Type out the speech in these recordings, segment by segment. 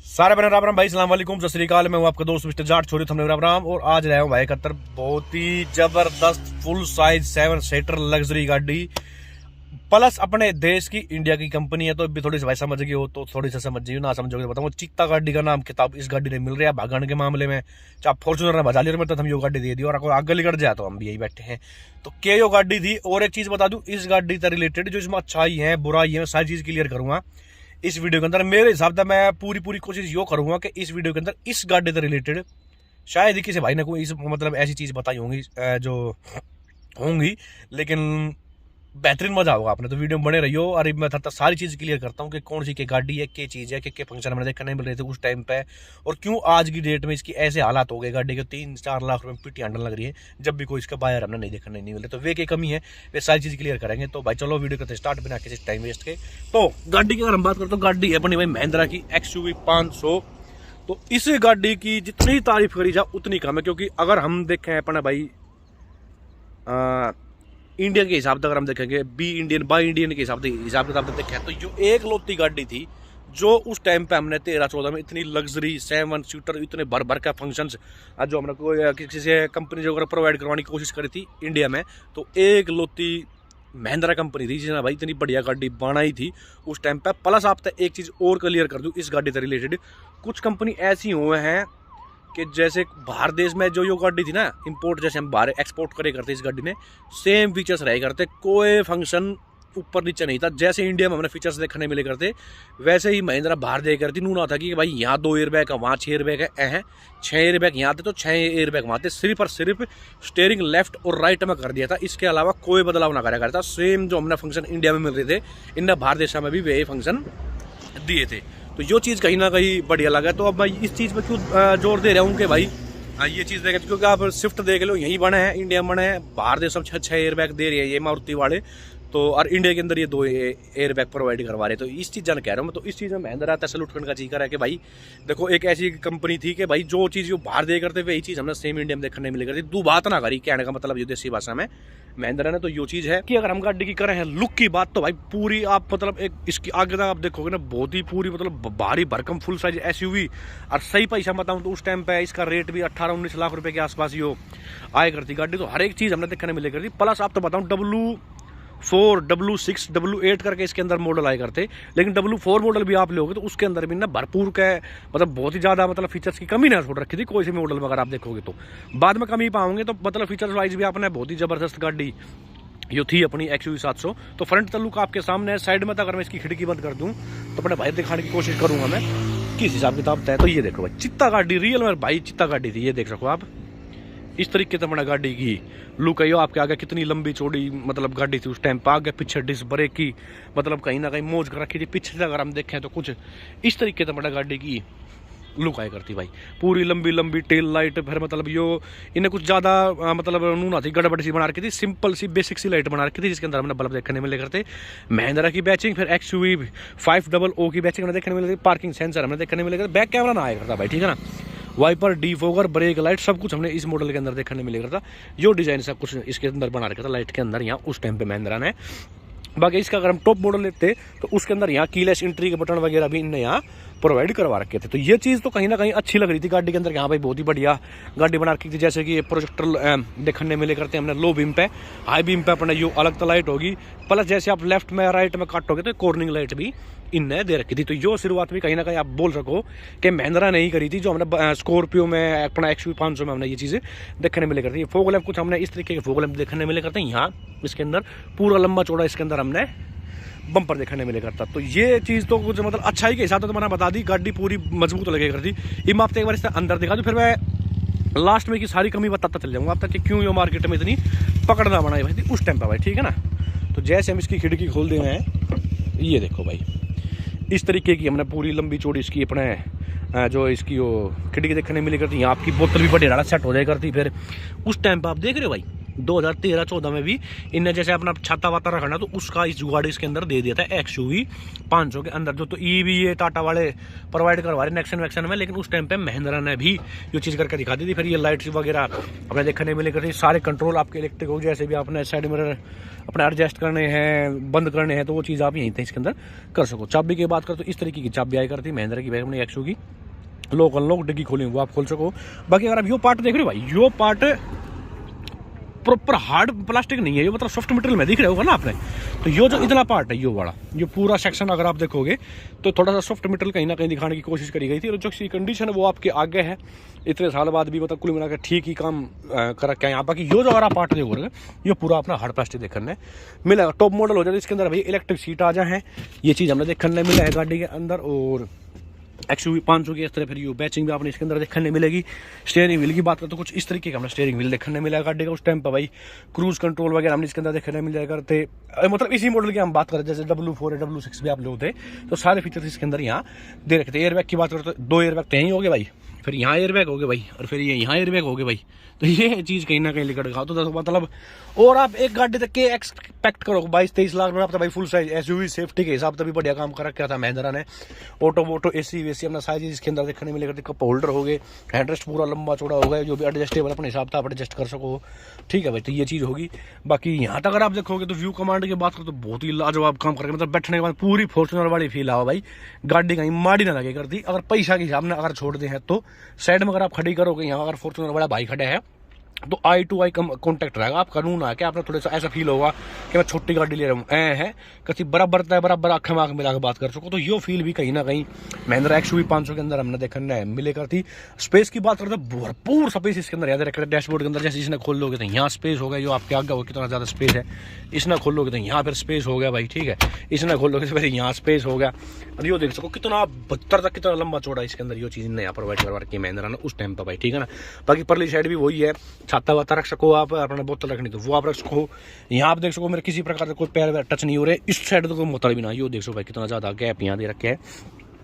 सारे बने राम राम भाई, सलाम वालेकुम, सत श्री अकाल। मैं हूं आपका दोस्त मिस्टर जाट छोरी थमने राम राम। और आज लाया हूं भाई 71 बहुत ही जबरदस्त फुल साइज 7 सीटर लग्जरी गाड़ी, प्लस अपने देश की इंडिया की कंपनी है। तो अभी थोड़ी सी भाई समझ गई हो तो थोड़ी सी समझ गई, ना समझोगे तो बताऊँ। चित्ता गाड़ी का नाम किताब इस गाड़ी ने मिल रहा है भागण के मामले में। चाहे फॉर्चुनर ने भजा लिया, तो हम यो गाड़ी दे दी और आगे निकट जाए तो हम भी यही बैठे हैं। तो के यो गाड़ी थी। और एक चीज बता दूं इस गाड़ी से रिलेटेड, जो इसमें अच्छाई है बुराई है, सारी चीज क्लियर करूंगा इस वीडियो के अंदर। मेरे हिसाब से मैं पूरी कोशिश यो करूंगा कि इस वीडियो के अंदर इस गाड़ी से रिलेटेड शायद ही किसी भाई ने कोई इस मतलब ऐसी चीज बताई होंगी जो होंगी, लेकिन बेहतरीन मजा होगा आपने। तो वीडियो में बने रहियो। और मैं था सारी चीज क्लियर करता हूँ कि कौन सी की गाड़ी है, क्या चीज है, क्या फंक्शन हमें देखने नहीं मिल रहे थे उस टाइम पे, और क्यों आज की डेट में इसकी ऐसे हालात हो गए। गाड़ी के 3-4 लाख रुपए पिटी हैंडल लग रही है, जब भी कोई इसका बायर हमने नहीं देखने नहीं मिले। तो वे की कमी है, वे सारी चीज क्लियर करेंगे। तो भाई चलो वीडियो करते स्टार्ट बिना किसी टाइम वेस्ट के। तो गाड़ी की अगर हम बात करते हैं, गाड़ी है अपनी भाई महिंद्रा की XUV 500। तो इस गाड़ी की जितनी तारीफ करी जाए उतनी कम है, क्योंकि अगर हम देखें अपना भाई इंडियन के हिसाब से अगर हम देखेंगे, बी इंडियन बाई इंडियन के हिसाब किताब देखें, तो जो एक लौती गाड़ी थी जो उस टाइम पे हमने 13-14 में इतनी लग्जरी 7 सीटर इतने भर का फंक्शंस जो हमने कोई किसी से कंपनी जो अगर प्रोवाइड करवाने की कोशिश करी थी इंडिया में, तो एक लौती महिंद्रा कंपनी थी जिसने भाई इतनी बढ़िया गाड़ी बनाई थी उस टाइम पे। प्लस आप तक एक चीज़ और क्लियर कर दूँ इस गाड़ी से रिलेटेड, कुछ कंपनी ऐसी हुए हैं कि जैसे बाहर देश में जो गाड़ी थी ना इंपोर्ट, जैसे हम बाहर एक्सपोर्ट करे करते इस गाड़ी में सेम फीचर्स रहे करते, कोई फंक्शन ऊपर नीचे नहीं था। जैसे इंडिया में हमने फीचर्स देखने मिले करते, वैसे ही महिंद्रा बाहर दे करती। नूना था कि भाई यहाँ 2 एयरबैग है, वहाँ 6 एयरबैग है, 6 एयरबैग यहाँ थे तो 6 एयरबैग वहाँ थे। सिर्फ और सिर्फ स्टेयरिंग लेफ्ट और राइट में कर दिया था, इसके अलावा कोई बदलाव ना करा करता। सेम जो हमने फंक्शन इंडिया में मिल रहे थे, इनने बाहर देशों में भी वही फंक्शन दिए थे। तो ये चीज़ कहीं ना कहीं बढ़िया लगा। तो अब मैं इस चीज़ पर क्यों जोर दे रहा हूँ कि भाई ये चीज़ देखें, क्योंकि आप स्विफ्ट देख लो यही बने हैं, इंडिया में बने हैं, बाहर देश सब 6 एयरबैग दे रही है ये मारुति वाले। तो और इंडिया के अंदर ये 2 एयरबैग प्रोवाइड करवा रहे। तो इस चीज़ जान कह रहा हूँ मैं। तो इस चीज़ में महिंद्रा आता सैल्यूट करने का चीज़ करा है कि भाई देखो एक ऐसी कंपनी थी कि भाई जो चीज़ वो बाहर दे करते वही चीज़ हमने सेम इंडिया में देखने मिले करती। दो बात ना करी, कहने का मतलब देसी भाषा में महिंद्रा ने। तो ये चीज़ है कि अगर हम गाड़ी की करें हैं लुक की बात, तो भाई पूरी आप मतलब एक इसकी आगे तक आप देखोगे ना, बहुत ही पूरी मतलब भारी भरकम फुल साइज SUV। और सही पैसा बताऊँ तो उस टाइम पे इसका रेट भी 18-19 लाख रुपए के आसपास ही आया करती गाड़ी। तो हर एक चीज़ हमने देखने मिले करती। प्लस आप तो बताऊँ W4, W6, W8 करके इसके अंदर मॉडल आए करते, लेकिन W4 मॉडल भी आप लोगे तो उसके अंदर भी ना भरपूर का मतलब बहुत ही ज़्यादा मतलब फीचर्स की कमी ना छोड़ रखी थी कोई से मॉडल में। अगर आप देखोगे तो बाद में कमी पाओगे। तो मतलब फीचर्स वाइज भी आपने बहुत ही ज़बरदस्त गाड़ी जो थी अपनी XUV 700। तो फ्रंट तल्लुक आपके सामने है। साइड में तो अगर मैं इसकी खिड़की बंद कर दूँ तो अपने भाई दिखाने की कोशिश करूँगा मैं किस हिसाब किताब तय। तो ये देखो भाई चित्ता गाड़ी, रियल में भाई चित्ता गाड़ी थी, ये देख सको आप। इस तरीके से अपना गाड़ी की लुक है। आपके आगे कितनी लंबी चौड़ी मतलब गाड़ी थी उस टाइम पर, आगे पीछे डिस्क ब्रेक की मतलब कहीं ना कहीं मौज कर रखी थी। पीछे से अगर हम देखें तो कुछ इस तरीके से अपना गाड़ी की लुक आया करती भाई। पूरी लंबी टेल लाइट, फिर मतलब यो इन्हें कुछ ज़्यादा मतलब नूना थी, गड़बड़ सी बना रखी थी, सिंपल सी बेसिक सी लाइट बना रखी थी, जिसके अंदर हमने बल्ब देखने मिले करते। महिंद्रा की बैचिंग, फिर XUV 500 की बैचिंग हमें देखने मिले थी। पार्किंग सेंसर हमें देखने मिले करते। बैक कैमरा ना आया करता भाई, ठीक है ना। वाइपर, डिफोगर, ब्रेक लाइट सब कुछ हमने इस मॉडल के अंदर देखने मिलेगा था। जो डिजाइन सब कुछ इसके अंदर बना रखा था लाइट के अंदर यहाँ उस टाइम पे महिंद्रा ने। बाकी इसका अगर हम टॉप मॉडल लेते तो उसके अंदर यहाँ कीलेस एंट्री के बटन वगैरह भी इनने यहाँ प्रोवाइड करवा रखे थे। तो ये चीज़ तो कहीं ना कहीं अच्छी लग रही थी गाड़ी के अंदर। यहाँ भाई बहुत ही बढ़िया गाड़ी बना रखी थी। जैसे कि प्रोजेक्टर देखने मिले करते हैं हमने लो बीम पे, हाई बीम पे अपने यो अलग तो लाइट होगी। प्लस जैसे आप लेफ्ट में राइट में काटोगे तो कॉर्निंग लाइट भी इनने दे रखी थी। तो यो शुरुआत भी कहीं ना कहीं आप बोल सको कि महिंद्रा नहीं करी थी। जो हमने स्कॉर्पियो में अपना XUV 500 में हमने ये चीज़ें देखने मिले करती है। फोग लैंप कुछ हमने इस तरीके के फोग लैंप देखने मिले करते हैं। यहाँ इसके अंदर पूरा लंबा चौड़ा इसके अंदर हमने बम्पर देखने मिले करता। तो ये चीज़ तो कुछ मतलब अच्छाई के हिसाब से तो मैंने बता दी, गाड़ी पूरी मजबूत लगे करती। इम आपसे एक बार इससे अंदर दिखा दूँ, फिर मैं लास्ट में की सारी कमी बताता चल जाऊँगा आप तक कि क्यों ये मार्केट में इतनी पकड़ना बनाई भाई थी उस टाइम पर भाई, ठीक है ना। तो जैसे हम इसकी खिड़की खोल दे रहे हैं, ये देखो भाई इस तरीके की हमने पूरी लंबी चौड़ी इसकी अपने जो इसकी वो खिड़की देखने मिली करती। यहाँ आपकी बोतल भी बड़ी सेट हो जाए करती। फिर उस टाइम पर आप देख रहे हो भाई 2013-14 में भी इनने जैसे अपना छाता वाता रखा ना, तो उसका इस गाड़ी इसके अंदर दे दिया था XUV 500 के अंदर, जो तो EV ये टाटा वाले प्रोवाइड करवा रहे नेक्सन वैक्सन में, लेकिन उस टाइम पे महिंद्रा ने भी ये चीज़ करके दिखा दी थी। फिर ये लाइट्स वगैरह अपने देखने मिले करती, सारे कंट्रोल आपके इलेक्ट्रिक हो, जैसे भी आपने साइड मिरर अपने एडजस्ट करने हैं, बंद करने हैं, तो वो चीज़ आप यहीं से इसके अंदर कर सको। चाबी की बात करें तो इस तरीके की चाबी आई करती महिंद्रा की, अपनी XUV की लोक अनलॉक डिग्गी खोली वो आप खोल सको। बाकी अगर आप यो पार्ट देख रहे हो भाई, यो पार्ट प्रॉपर हार्ड प्लास्टिक नहीं है, ये मतलब सॉफ्ट मटेरियल में दिख रहा होगा ना आपने, तो यो जो इतना पार्ट है यो वाला, ये पूरा सेक्शन अगर आप देखोगे तो थोड़ा सा सॉफ्ट मटेरियल कहीं ना कहीं दिखाने की कोशिश करी गई थी। और जो सी कंडीशन है वो आपके आगे है, इतने साल बाद भी मतलब कुल मिलाकर ठीक ही काम कर रखा है यहाँ। बाकी यो जो अगर आप पार्ट देखोगे ये पूरा अपना हार्ड प्लास्टिक देखने मिलेगा। टॉप मॉडल हो जाए इसके अंदर भाई इलेक्ट्रिक सीट आ जाए, ये चीज़ हमने देखने मिला है गाड़ी के अंदर। और XUV 500 की इस तरह फिर यू बैचिंग भी आपने इसके अंदर देखने मिलेगी। स्टीयरिंग व्हील की बात करें तो कुछ इस तरीके का हमने स्टीयरिंग व्हील देखने मिला गाड़ी का उस टाइम पर भाई। क्रूज कंट्रोल वगैरह हमने इसके अंदर देखने मिल जाया करते, मतलब इसी मॉडल की हम बात करें जैसे W4 या W6 भी आप लोग थे, तो सारे फीचर्स इसके अंदर यहाँ दे रखे थे। एयरबैग की बात करें तो 2 एयरबैग तो यहीं हो गए भाई, फिर यहाँ एयरबैग हो गए भाई, और फिर ये यहाँ एयरबैग हो गए भाई। तो ये चीज़ कहीं ना कहीं लिखट खाओ तो मतलब, और आप एक गाड़ी तक के एक्सपेक्ट करो 22-23 लाख में आप तो भाई फुल साइज SUV सेफ्टी के हिसाब से भी बढ़िया काम कर रखा था महिंद्रा ने। ऑटो वोटो AC वेसी अपना सारी चीज़ इसके अंदर देखने मिलेगा। कप होल्डर हो गए, हैंडरेस्ट पूरा लंबा चौड़ा हो गया, जो भी एडजस्टेबल अपने हिसाब से आप एडजस्ट कर सको, ठीक है भाई। तो ये चीज़ होगी। बाकी यहाँ तक अगर आप देखोगे तो व्यू कमांड की बात करो तो बहुत ही लाजवाब काम करके, मतलब बैठने के बाद पूरी फॉर्चुनर वाली फील आओ भाई, गाड़ी कहीं माड़ी ना लगे करती। अगर पैसा के हिसाब में अगर छोड़ दे हैं तो साइड में अगर आप खड़ी करोगे, यहाँ अगर फॉर्चुनर वाला भाई खड़ा है तो आई टू आई कॉन्टैक्ट रहेगा आपका, नून आके आपने थोड़ा सा ऐसा फील होगा कि मैं छोटी गाड़ी ले रहा हूँ है कभी बराबर आँखें में आँख मिला के बात कर सको। तो ये फील भी कहीं ना कहीं महिंद्रा XUV 500 के अंदर हमने देखने मिले करती। स्पेस की बात करते भरपूर स्पेस इसके अंदर याद रखते डैशबोर्ड के अंदर, जैसे इसने खोल लोगे तो यहाँ स्पेस हो गया, जो आपके आगे हो कितना ज़्यादा स्पेस है, इसने खोल लोगे तो यहाँ फिर स्पेस हो गया भाई, ठीक है, इसने खोल लोगे तो फिर यहाँ स्पेस हो गया। और ये देख सको कितना 72 तक कितना लंबा चौड़ा इसके अंदर ये चीज़ नया प्रोवाइड करवा रखी है महिंद्रा ने उस टाइम पर भाई, ठीक है ना। बाकी परली साइड भी वही है, छाता वाता रख सको आप, अपने बोतल रखनी तो वो आप रख सको। यहाँ आप देख सको मेरे किसी प्रकार का कोई पैर टच नहीं हो रहे, इस साइड तो कोई बोतल भी ना, ये देख सको भाई कितना ज़्यादा गैप यहाँ दे रखे है।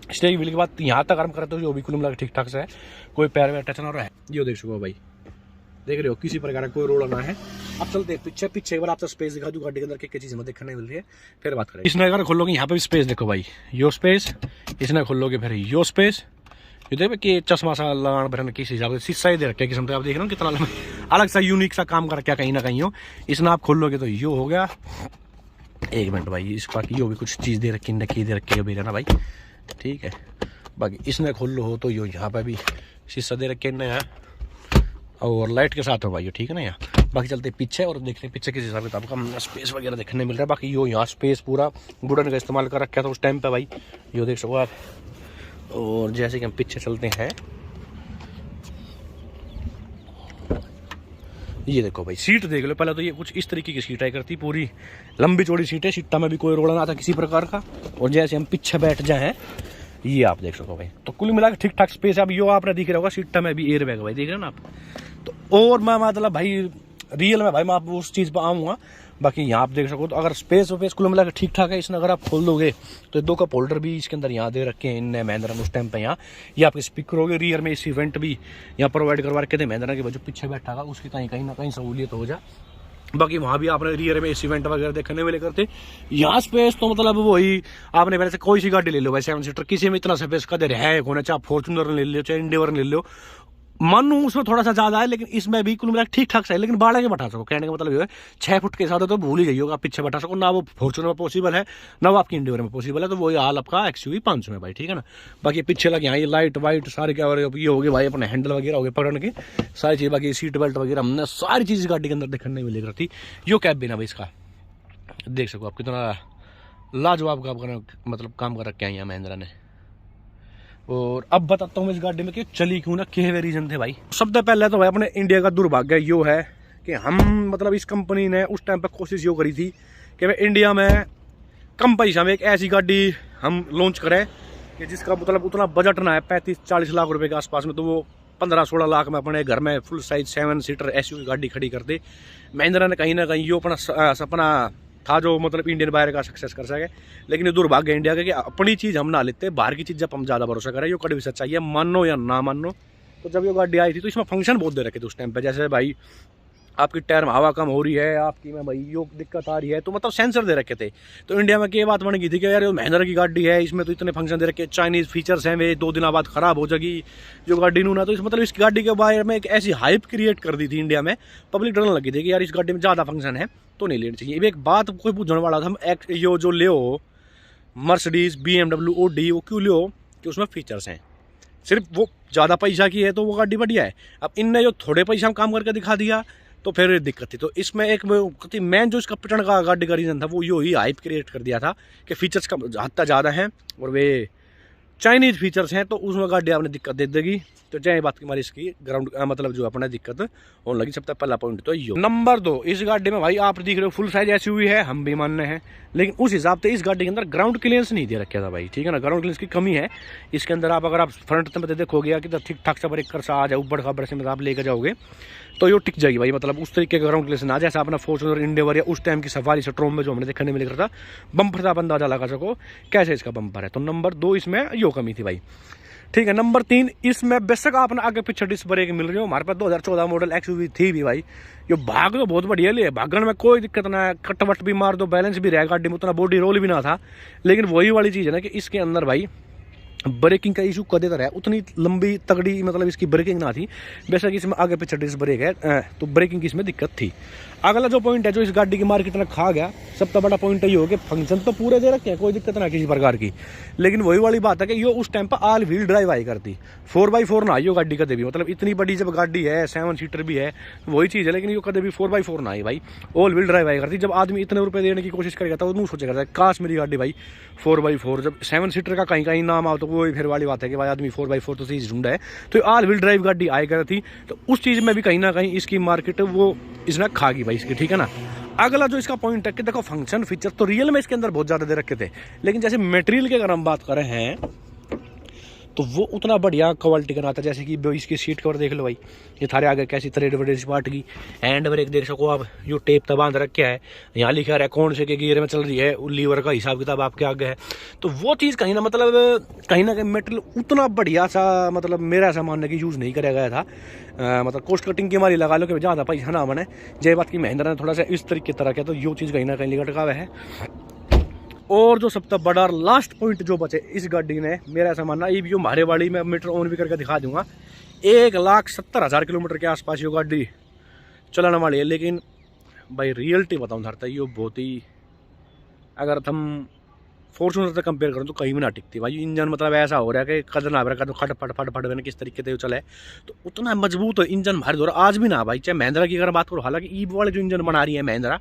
स्टीयरिंग व्हील की बात यहाँ तक हम करते हो जो भी कुल मिला ठीक ठाक से है, कोई पैर वैर टच ना रहा है, ये देख सको भाई, देख रहे हो किसी प्रकार का कोई रोड़ा ना है। अब चलते पीछे एक बार आपसे स्पेस दिखा दूं गाड़ी के अंदर क्या चीज़ हमें देखने मिल रही है, फिर बात करें। इसने अगर खोलोगे यहाँ पे भी स्पेस देखो भाई, यो स्पेस, इसने खोलोगे फिर यो स्पेस, ये देखो कि चश्मा सा लगाना भरने किस हिसाब से शीशा ही दे रखे किस्म से, आप देख रहे हो कितना अलग सा यूनिक सा काम कर रखा कहीं ना कहीं हो। इसने आप खोल लोगे तो यो हो गया, एक मिनट भाई, इस बाकी यो भी कुछ चीज़ दे रखी नकी दे रखी है ना भाई, ठीक है। बाकी इसने खोल लो हो तो यो यहाँ पे भी शीशा दे रखे नया और लाइट के साथ हो भाई, ठीक है ना यहाँ। बाकी चलते पीछे और देखते हैं पीछे किस हिसाब किताब का स्पेस वगैरह देखने मिल रहा है। बाकी यो यहाँ स्पेस पूरा वुडन का इस्तेमाल कर रखा था उस टाइम पे भाई, यो देख सको आप। और जैसे कि हम पीछे चलते हैं, ये देखो भाई सीट देख लो, पहले तो ये कुछ इस तरीके की सीट आई करती, पूरी लंबी चौड़ी सीट है, सीटा में भी कोई रोड़ा ना था किसी प्रकार का। और जैसे हम पीछे बैठ जाए ये आप देख सको भाई, तो कुल मिला के ठीक ठाक स्पेस है। अब यो आपने दिख रहा होगा सीटा में भी एयर बैग भाई, देख रहे हो ना आप। तो और मैं मतलब भाई रियल में भाई मैं आप उस चीज़ पर आऊँगा। बाकी यहाँ आप देख सको तो अगर स्पेस कुल मिला के ठीक ठाक है। इसने अगर आप खोल दोगे तो 2 कप होल्डर भी इसके अंदर यहाँ दे रखे हैं इन महिंद्रा ने उस टाइम पे। यहाँ ये आपके स्पीकर हो गए, रियर में इस इवेंट भी यहाँ प्रोवाइड करवा रखे थे महिंद्रा के, जो पीछे बैठा था उसकी कहीं ना कहीं सहूलियत हो जा। बाकी वहाँ भी आपने रियर में इस इवेंट वगैरह देखने मिले करते। यहाँ स्पेस तो मतलब वही आपने पहले से कोई सी गाड़ी ले लो भाई 7 सीटर, किसी में इतना स्पेस का दे है होना, चाहे फॉर्चुनर ले लो चाहे इंडिवर ले लो, मानू उसमें थोड़ा सा ज्यादा है, लेकिन इसमें भी कुल मिला ठीक ठाक है। लेकिन बाड़ा के बैठा सको, कहने का मतलब ये है 6 फुट के साथ तो भूल ही गई होगा, पीछे बैठा सको ना, वो फॉर्चुनर में पॉसिबल है ना वो आपकी इंडिवर में पॉसिबल है। तो वही हाल आपका XUV 500 में भाई, ठीक है ना। बाकी पीछे लगे यहाँ ये लाइट वाइट सारे क्या ये हो गए भाई, अपने हैंडल वगैरह हो गए पकड़ने के सारी चीज़। बाकी सीट बेल्ट वगैरह हमने सारी चीज़ गाड़ी के अंदर देखने मिली करती। यो कैब भी ना भाई इसका देख सको आप कितना लाजवाब मतलब काम कर रखे हैं यहाँ महिंद्रा ने। और अब बताता हूँ मैं इस गाड़ी में कि चली क्यों ना, क्या रीजन थे भाई। सबसे पहले तो भाई अपने इंडिया का दुर्भाग्य यो है कि हम मतलब इस कंपनी ने उस टाइम पे कोशिश यो करी थी कि भाई इंडिया में कम पैसा में एक ऐसी गाड़ी हम लॉन्च करें कि जिसका मतलब उतना बजट ना है 35-40 लाख रुपए के आसपास में, तो वो 15-16 लाख में अपने घर में फुल साइज 7 सीटर SUV गाड़ी खड़ी कर दे। महिंद्रा ने कहीं ना कहीं यो अपना सपना था जो मतलब इंडियन बायर का सक्सेस कर सके। लेकिन ये दुर्भाग्य इंडिया का कि अपनी चीज़ हम ना लेते, बाहर की चीज़ जब हम ज़्यादा भरोसा करें। ये कड़ी भी सच्चाई है, मानो या ना मानो। तो जब ये गाड़ी आई थी तो इसमें फंक्शन बहुत दे रखे थे उस टाइम पे, जैसे भाई आपकी टायर में हवा कम हो रही है, आपकी में भाई यो दिक्कत आ रही है, तो मतलब सेंसर दे रखे थे। तो इंडिया में ये बात बन गई थी कि यार ये महिंद्रा की गाड़ी है, इसमें तो इतने फंक्शन दे रखे, चाइनीज़ फीचर्स हैं, वे 2 दिन बाद ख़राब हो जाएगी जो गाड़ी नू ना। तो इस मतलब इस गाड़ी के बारे में एक ऐसी हाइप क्रिएट कर दी थी इंडिया में, पब्लिक डरने लगी थी कि यार इस गाड़ी में ज़्यादा फंक्शन है तो नहीं लेनी चाहिए। एक बात कोई पूछने वाला था, हम यो जो ले मर्सिडीज़ BMW OD वो क्यों लियो कि उसमें फीचर्स हैं, सिर्फ वो ज़्यादा पैसा की है तो वो गाड़ी बढ़िया है। अब इनने जो थोड़े पैसा में काम करके दिखा दिया तो फिर दिक्कत थी। तो इसमें एक मेन जो इसका पिटन का गाड़ी का रीज़न था वो यो ही हाइप क्रिएट कर दिया था कि फीचर्स का हद ज़्यादा है और वे चाइनीज़ फीचर्स हैं, तो उसमें गाड़ी आपने दिक्कत दे देगी। तो जय बात की हमारी इसकी ग्राउंड मतलब जो अपना दिक्कत होने लगी। सबसे पहला पॉइंट तो यो। नंबर 2, इस गाड़ी में भाई आप देख रहे हो फुल साइज SUV है, हम भी मानने हैं, लेकिन उस हिसाब से इस गाड़ी के अंदर ग्राउंड क्लियरेंस नहीं दे रखा था भाई, ठीक है ना। ग्राउंड क्लियरेंस की कमी है इसके अंदर। अगर आप फ्रंट में देखोगे कि ठीक ठाक सा ब्रेक कर सा आ जाए, ऊपर खबर से आप लेकर जाओगे तो ये टिक जाएगी भाई, मतलब उस तरीके का ग्राउंड क्लियरेंस ना, जैसा अपना फॉर्च्यूनर इंडिया या उस टाइम की सफारी स्ट्रॉम में जो हमने देखने मिल रहा था, बम्पर से आप अंदाजा लगा सको कैसे इसका बम्पर है। तो नंबर 2 इसमें यो कमी थी भाई, ठीक है। नंबर 3, इसमें बेशक आपने आगे पीछे डिस्क ब्रेक मिल रही हो, हमारे पास 2014 मॉडल XUV थी भी भाई, ये भाग तो बहुत बढ़िया ले, भागन में कोई दिक्कत ना है, कटवट भी मार दो, बैलेंस भी रहेगा गाड़ी में, उतना बॉडी रोल भी ना था। लेकिन वही वाली चीज़ है ना कि इसके अंदर भाई ब्रेकिंग का इशू कदे तरह है, उतनी लंबी तगड़ी मतलब इसकी ब्रेकिंग ना थी। बेशक इसमें आगे पीछे डिस्क ब्रेक है तो ब्रेकिंग की इसमें दिक्कत थी। अगला जो पॉइंट है जो इस गाड़ी की मार्केट में खा गया, सबसे बड़ा पॉइंट ये हो कि फंक्शन तो पूरे दे रखे हैं, कोई दिक्कत ना किसी प्रकार की, लेकिन वही वाली बात है कि ये उस टाइम पर ऑल व्हील ड्राइव आई करती, 4x4 ना आई हो गाड़ी कदे भी, मतलब इतनी बड़ी जब गाड़ी है 7 सीटर भी है वही चीज़ है, लेकिन ये कदे भी 4x4 ना आई भाई, ऑल व्हील ड्राइव आई करती। जब आदमी इतने रुपये देने की कोशिश करेगा तो वो सोचेगा काश मेरी गाड़ी भाई 4x4, जब 7 सीटर का कहीं कहीं नाम आओ तो वो फिर वाली बात है कि भाई आदमी 4x4 तो चीज़ ढूंढा है, तो ऑल व्हील ड्राइव गाड़ी आई कर थी। तो उस चीज़ में भी कहीं ना कहीं इसकी मार्केट वो इसने खा गई भाई इसकी, ठीक है ना। अगला जो इसका पॉइंट है कि देखो फंक्शन फीचर तो रियल में इसके अंदर बहुत ज़्यादा दे रखे थे, लेकिन जैसे मटेरियल की अगर हम बात कर रहे हैं तो वो उतना बढ़िया क्वालिटी का ना था। जैसे कि इसकी सीट कवर देख लो भाई, ये थारे आगे कैसी थ्रेड वरेड स्पार्ट की, हैंड ब्रेक देख सको आप, जो टेप तब बांध रखा है, यहाँ लिखा रहा है कौन से के गियर में चल रही है, लीवर का हिसाब किताब आपके आगे है। तो वो चीज़ कहीं ना कहीं मेटेरियल उतना बढ़िया सा मतलब मेरा ऐसा मानने की यूज़ नहीं कराया गया था। मतलब कॉस्ट कटिंग की हमारी लगा लो कि ज़्यादा पैसा ना बने, जय बात की महिंद्रा ने थोड़ा सा इस तरीके तरह किया, तो ये चीज़ कहीं ना कहीं लटका हुआ है। और जो सबसे बड़ा लास्ट पॉइंट जो बचे इस गाड़ी ने, मेरा ऐसा मानना, ये भी जो हमारे वाली मैं मीटर ऑन भी करके दिखा दूंगा, 1,70,000 किलोमीटर के आसपास ये गाड़ी चलाने वाली है। लेकिन भाई रियलिटी बताऊँ धरता ये बहुत ही, अगर हम फॉर्च्यूनर से कंपेयर करूँ तो कहीं भी ना टिकती भाई। इंजन मतलब ऐसा हो रहा है कि कदर ना रहा, खट फट फट फट मैंने किस तरीके से चला है, तो उतना मजबूत है इंजन भारी दौरा आज भी ना भाई। चाहे महिंद्रा की अगर बात करो, हालांकि ई वाले जो इंजन बना रही है महिंद्रा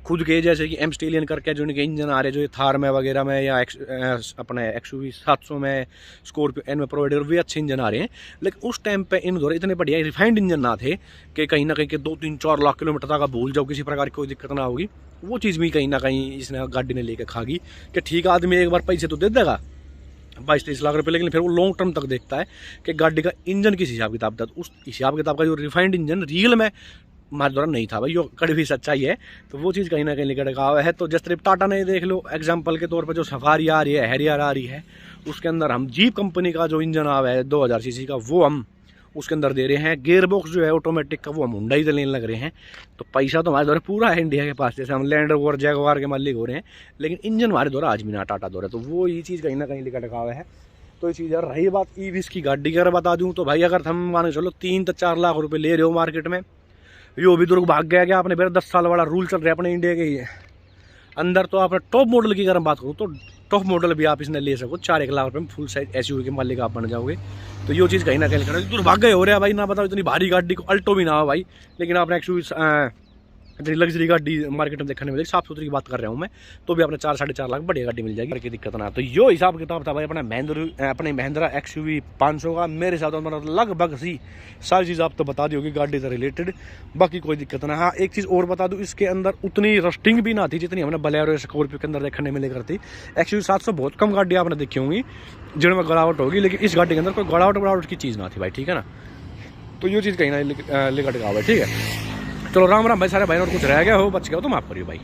खुद के, जैसे कि M स्टेलियन करके जो इनके इंजन आ रहे हैं, जो ये थार में वगैरह में या अपने XUV 700 में, स्कॉर्पियो N में प्रोवाइडर, वे अच्छे इंजन आ रहे हैं। लेकिन उस टाइम पे इन दौरे इतने बढ़िया रिफाइंड इंजन ना थे कि कहीं ना कहीं के 2-3-4 लाख किलोमीटर तक भूल जाओ, किसी प्रकार की कोई दिक्कत ना होगी। वो चीज़ भी कहीं ना कहीं इसने गाड़ी ने लेकर खा गई कि ठीक आदमी एक बार पैसे तो दे देगा 22-23 लाख रुपये, लेकिन फिर वो लॉन्ग टर्म तक देखता है कि गाड़ी का इंजन किस हिसाब किताब था। उस हिसाब किताब का जो रिफाइंड इंजन रियल में हमारे द्वारा नहीं था भाई, यो कड़वी सच्चाई है। तो वो चीज़ कहीं ना कहीं निकल रखा हुआ है। तो जिस तरह टाटा ने देख लो एग्जांपल के तौर पे जो सफारी आ रही है, हैरियर आ रही है, उसके अंदर हम जीप कंपनी का जो इंजन आ रहा है 2000 सीसी का, वो हम उसके अंदर दे रहे हैं। गेयर बॉक्स जो है ऑटोमेटिक का वो हम हुंडई से लेने लग रहे हैं। तो पैसा तो हमारे द्वारा पूरा है इंडिया के पास, जैसे हम लैंड रोवर जैगवार के मालिक हो रहे हैं, लेकिन इंजन हमारे द्वारा आज भी ना टाटा द्वारा। तो वो ये चीज़ कहीं ना कहीं लिखा रखा हुआ है। तो ये चीज़ यार रही बात ईवीएस की गाड़ी की अगर बता दूँ तो भाई, अगर हम मान के चलो 3 से 4 लाख रुपये ले रहे हो मार्केट में, यो भी दुर्ग भाग गया कि आपने मेरा 10 साल वाला रूल चल रहा है अपने इंडिया के ही अंदर। तो आपने टॉप मॉडल की अगर बात करूँ तो टॉप मॉडल भी आप इसने ले सको 4-1 लाख रुपये में फुल साइज SUV के मालिक आप बन जाओगे। तो ये चीज़ कहीं ना कहीं दुर्भाग्य हो रहा है भाई, ना बताओ इतनी भारी गाड़ी को अल्टो भी ना हो भाई, लेकिन आपने XUV इतनी लग्जरी गाड़ी मार्केट में देखने मिलेगी। साफ सुथरी की बात कर रहा हूँ मैं, तो भी अपने 4-4.5 लाख बढ़िया गाड़ी मिल जाएगी, की दिक्कत ना। तो यो हिसाब किताब था भाई अपने महिंद्रा XUV 500 का। मेरे हिसाब से लगभग सी सारी चीज़ आप तो बता दी होगी गाड़ी से रिलेटेड, बाकी कोई दिक्कत ना। हाँ एक चीज़ और बता दूँ, इसके अंदर उतनी रस्टिंग भी ना थी जितनी हमने बोलेरो स्कॉर्पियो के अंदर देखने मिले करती। XUV 700 बहुत कम गाड़ी आपने देखी होंगी जिनमें गड़ावट होगी, लेकिन इस गाड़ी के अंदर कोई गड़ावट की चीज़ ना थी भाई, ठीक है ना। तो ये चीज़ कहीं ना लेकर ठीक है। चलो राम राम भाई सारे भाई, और कुछ रह गया हो बच गया हो तो माफ़ करिए भाई।